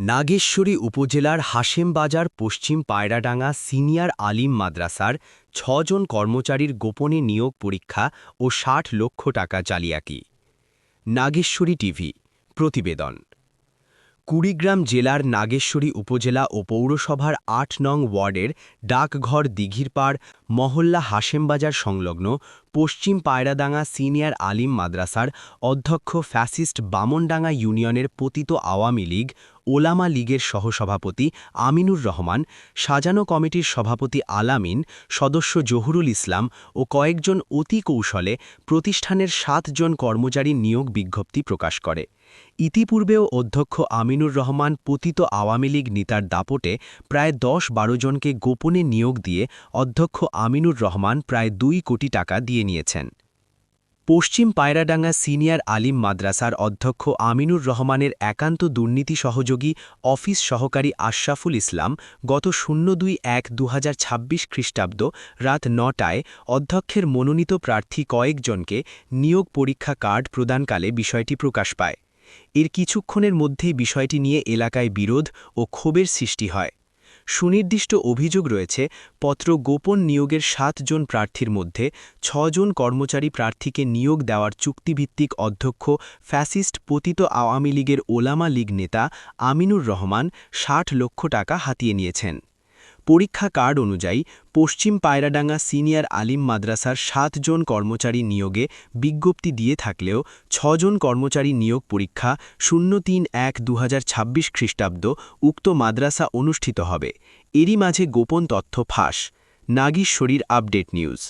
নাগেশ্বরী উপজেলার হাশেমবাজার পশ্চিম পায়রাডাঙ্গা সিনিয়র আলিম মাদ্রাসার ৬ জন কর্মচারীর গোপনে নিয়োগ পরীক্ষা ও ৬০ লক্ষ টাকা জালিয়াতি। নাগেশ্বরী টিভি প্রতিবেদন। কুড়িগ্রাম জেলার নাগেশ্বরী উপজেলা ও পৌরসভার ৮ নং ওয়ার্ডের ডাকঘর দিঘিরপাড় মহল্লা হাশেমবাজার সংলগ্ন পশ্চিম পায়রাডাঙ্গা সিনিয়র আলিম মাদ্রাসার অধ্যক্ষ ফ্যাসিস্ট বামনডাঙ্গা ইউনিয়নের পতিত আওয়ামী লীগ ওলামা লীগের সহসভাপতি আমিনুর রহমান, সাজানো কমিটির সভাপতি আলামিন, সদস্য জহুরুল ইসলাম ও কয়েকজন অতি কৌশলে প্রতিষ্ঠানের ৭ জন কর্মচারী নিয়োগ বিজ্ঞপ্তি প্রকাশ করে। ইতিপূর্বেও অধ্যক্ষ আমিনুর রহমান পতিত আওয়ামী লীগ নেতার দাপটে প্রায় ১০-১২ জনকে গোপনে নিয়োগ দিয়ে অধ্যক্ষ আমিনুর রহমান প্রায় ২ কোটি টাকা দিয়ে নিয়েছেন। পশ্চিম পায়রাডাঙ্গা সিনিয়র আলিম মাদ্রাসার অধ্যক্ষ আমিনুর রহমানের একান্ত দুর্নীতি সহযোগী অফিস সহকারী আশরাফুল ইসলাম গত ০২/১/২০২৬ খ্রিস্টাব্দ রাত ৯টায় অধ্যক্ষের মনোনীত প্রার্থী কয়েকজনকে নিয়োগ পরীক্ষা কার্ড প্রদানকালে বিষয়টি প্রকাশ পায়। এর কিছুক্ষণের মধ্যেই বিষয়টি নিয়ে এলাকায় বিরোধ ও ক্ষোভের সৃষ্টি হয়। সুনির্দিষ্ট অভিযোগ রয়েছে, পত্র গোপন নিয়োগের ৭ জন প্রার্থীর মধ্যে ৬ জন কর্মচারী প্রার্থীকে নিয়োগ দেওয়ার চুক্তিভিত্তিক অধ্যক্ষ ফ্যাসিস্ট পতিত আওয়ামী লীগের ওলামা লীগ নেতা আমিনুর রহমান ৬০ লক্ষ টাকা হাতিয়ে নিয়েছেন। পরীক্ষা কার্ড অনুযায়ী পশ্চিম পায়রাডাঙ্গা সিনিয়র আলিম মাদ্রাসার ৭ জন কর্মচারী নিয়োগে বিজ্ঞপ্তি দিয়ে থাকলেও ৬ জন কর্মচারী নিয়োগ পরীক্ষা ০৩/১/২০২৬ খ্রিস্টাব্দ উক্ত মাদ্রাসা অনুষ্ঠিত হবে। এরই মাঝে গোপন তথ্য ফাঁস। নাগেশ্বরীর আপডেট নিউজ।